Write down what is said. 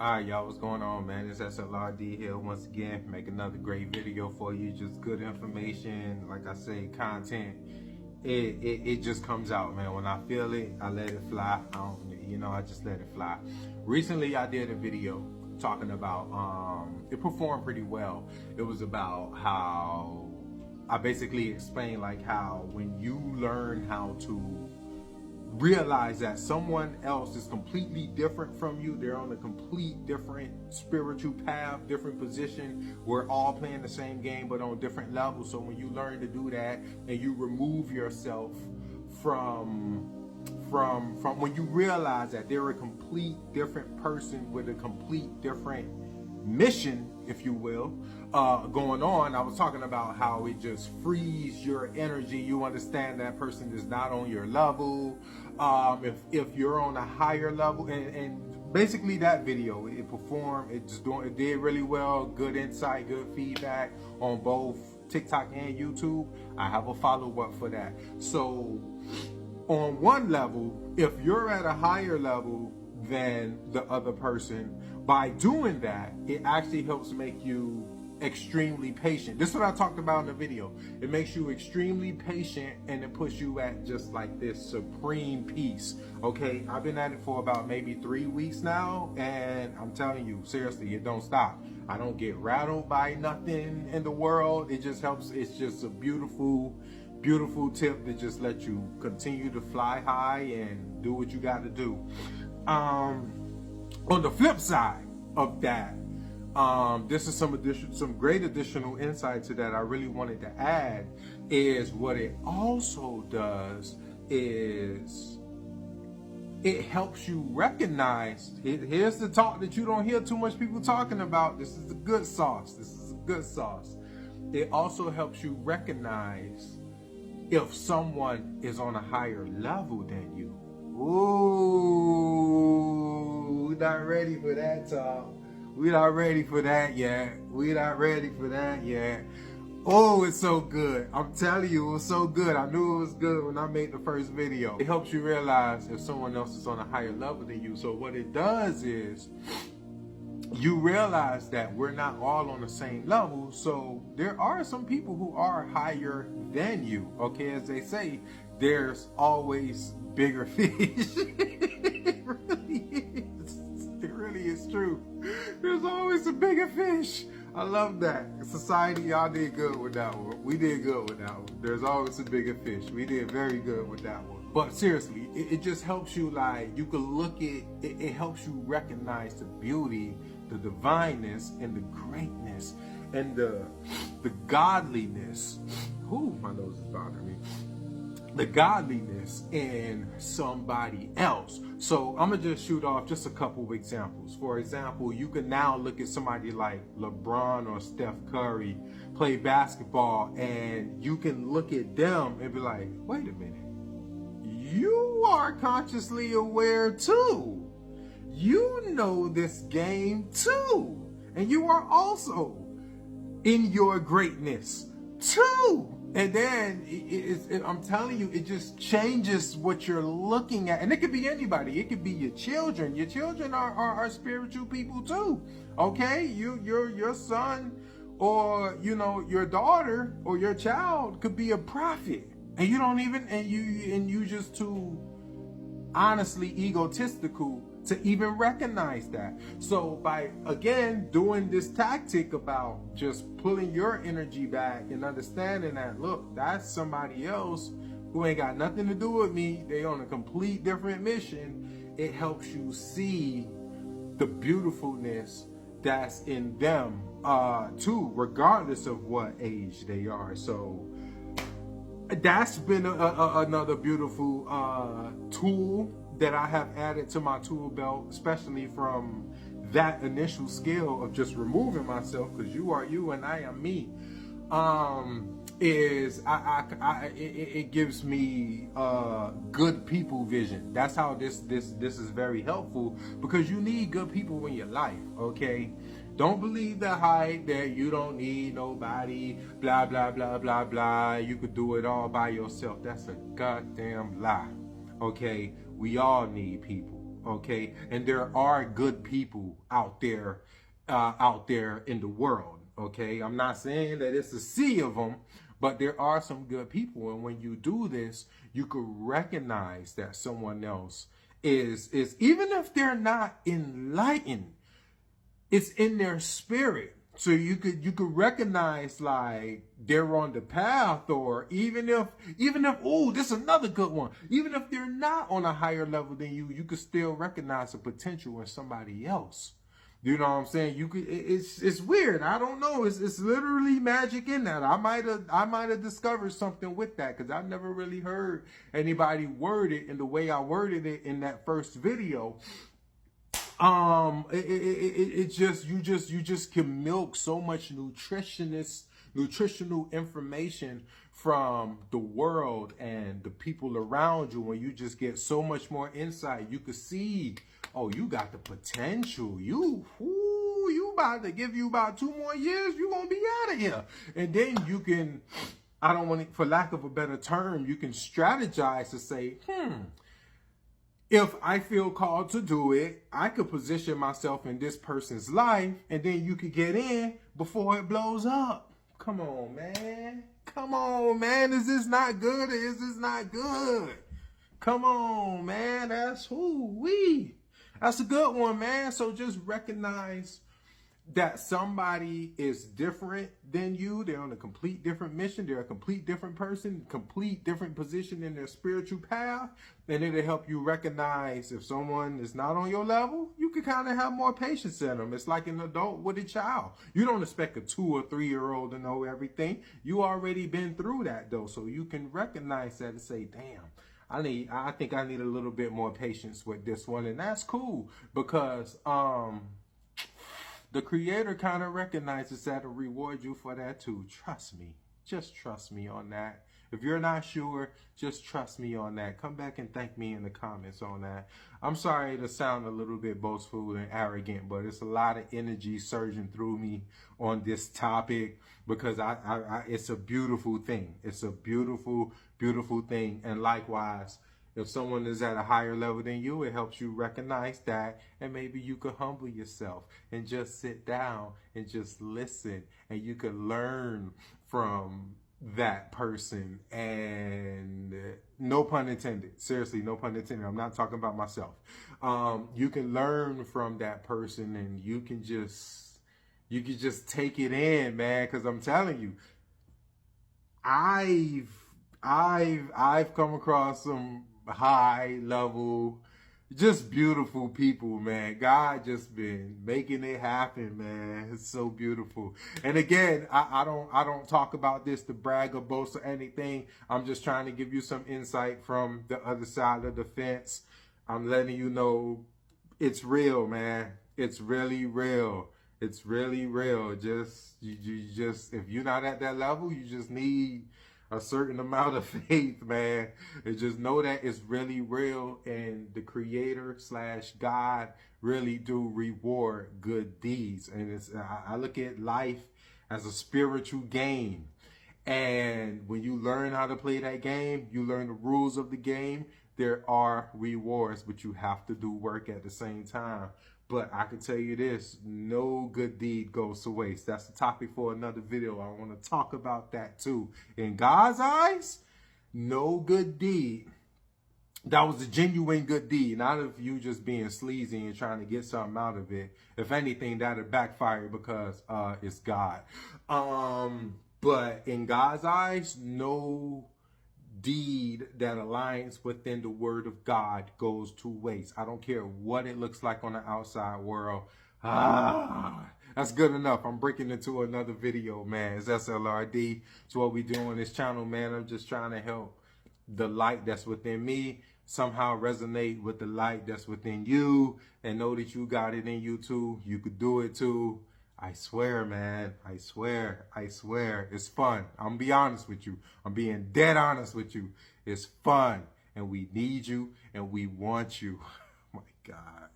Alright, y'all, what's going on, man? It's SLRD here once again. Make another great video for you. Just good information, like I say, content. It just comes out, man. When I feel it, I let it fly. I just let it fly. Recently, I did a video talking about, it performed pretty well. It was about how I basically explained like how when you learn how to realize that someone else is completely different from you, they're on a complete different spiritual path, different position. We're all playing the same game but on different levels. So when you learn to do that and you remove yourself from when you realize that they're a complete different person with a complete different mission, if you will, going on. I was talking about how it just frees your energy. You understand that person is not on your level. If you're on a higher level, and basically that video, it performed, it did really well. Good insight, good feedback on both TikTok and YouTube. I have a follow-up for that. So on one level, if you're at a higher level than the other person, by doing that, it actually helps make you extremely patient. This is what I talked about in the video. It makes you extremely patient and it puts you at just like this supreme peace. Okay, I've been at it for about maybe 3 weeks now, and I'm telling you, seriously, it don't stop. I don't get rattled by nothing in the world. It just helps. It's just a beautiful tip that just lets you continue to fly high and do what you got to do. On the flip side of that, this is some great additional insight to that I really wanted to add, is what it also does is it helps you recognize, here's the talk that you don't hear too much people talking about. This is the good sauce. This is the good sauce. It also helps you recognize if someone is on a higher level than you. Ooh, we're not ready for that talk. We're not ready for that yet. We're not ready for that yet. Oh, it's so good. I'm telling you, it was so good. I knew it was good when I made the first video. It helps you realize if someone else is on a higher level than you. So what it does is you realize that we're not all on the same level. So there are some people who are higher than you. Okay, as they say, there's always bigger fish. It really is true. There's always a bigger fish. I love that. Society, y'all did good with that one. We did good with that one. There's always a bigger fish. We did very good with that one. But seriously, it just helps you, like, you can look at it helps you recognize the beauty, the divineness, and the greatness, and the godliness. Ooh, my nose is bothering me. The godliness in somebody else. So I'm gonna just shoot off just a couple of examples. For example, you can now look at somebody like LeBron or Steph Curry play basketball, and you can look at them and be like, wait a minute, you are consciously aware too. You know this game too, and you are also in your greatness too. And then I'm telling you, it just changes what you're looking at. And it could be anybody. It could be your children. Your children are spiritual people too. Okay? Your son or, your daughter or your child could be a prophet. And you don't even, and you just too honestly egotistical to even recognize that. So by, again, doing this tactic about just pulling your energy back and understanding that, look, that's somebody else who ain't got nothing to do with me. They on a complete different mission. It helps you see the beautifulness that's in them too, regardless of what age they are. So that's been another beautiful tool that I have added to my tool belt, especially from that initial skill of just removing myself, because you are you and I am me. It gives me good people vision. That's how this is very helpful, because you need good people in your life. Okay, don't believe the hype that you don't need nobody, blah blah blah blah blah. You could do it all by yourself. That's a goddamn lie. Okay, we all need people. okay? And there are good people out there in the world, okay? I'm not saying that it's a sea of them, but there are some good people. And when you do this, you could recognize that someone else is even if they're not enlightened, it's in their spirit. So you could recognize like they're on the path, or even if oh, this is another good one. Even if they're not on a higher level than you, you could still recognize the potential in somebody else. You know what I'm saying? You could. It's weird. I don't know. It's literally magic in that. I might have discovered something with that, because I've never really heard anybody word it in the way I worded it in that first video. It just you just can milk so much nutritional information from the world and the people around you, when you just get so much more insight. You could see, oh, you got the potential. You about to give you about 2 more years, you gonna be out of here. And then you can, I don't want to, for lack of a better term, you can strategize to say, if I feel called to do it, I could position myself in this person's life, and then you could get in before it blows up. Come on, man. Come on, man. Is this not good, or is this not good? Come on, man. That's That's a good one, man. So just recognize that somebody is different than you. They're on a complete different mission. They're a complete different person, complete different position in their spiritual path. And it'll help you recognize if someone is not on your level. You can kind of have more patience in them. It's like an adult with a child. You don't expect a 2 or 3 year old to know everything. You already been through that though. So you can recognize that and say, damn, I think I need a little bit more patience with this one. And that's cool, because the Creator kind of recognizes that and reward you for that too. Trust me. Just trust me on that. If you're not sure, just trust me on that. Come back and thank me in the comments on that. I'm sorry to sound a little bit boastful and arrogant, but it's a lot of energy surging through me on this topic, because it's a beautiful thing. It's a beautiful, beautiful thing. And likewise, if someone is at a higher level than you, it helps you recognize that, and maybe you could humble yourself and just sit down and just listen, and you could learn from that person. And no pun intended, seriously, no pun intended. I'm not talking about myself. You can learn from that person, and you can just take it in, man. Because I'm telling you, I've come across some high level, just beautiful people, man. God just been making it happen, man. It's so beautiful. And again, I don't talk about this to brag or boast or anything. I'm just trying to give you some insight from the other side of the fence. I'm letting you know it's real, man. It's really real. It's really real. You just if you're not at that level, you just need a certain amount of faith, man. And just know that it's really real, and the Creator / God really do reward good deeds. And I look at life as a spiritual game. And when you learn how to play that game, you learn the rules of the game, there are rewards, but you have to do work at the same time. But I can tell you this, no good deed goes to waste. That's the topic for another video. I want to talk about that too. In God's eyes, no good deed. That was a genuine good deed, not of you just being sleazy and trying to get something out of it. If anything, that'd backfire, because it's God. But in God's eyes, no deed that aligns within the word of God goes to waste. I don't care what it looks like on the outside world. That's good enough. I'm breaking into another video, man. It's SLRD. It's what we do on this channel, man. I'm just trying to help the light that's within me somehow resonate with the light that's within you, and know that you got it in you too. You could do it too. I swear, man. I swear. It's fun. I'm gonna be honest with you. I'm being dead honest with you. It's fun. And we need you, and we want you. Oh my God.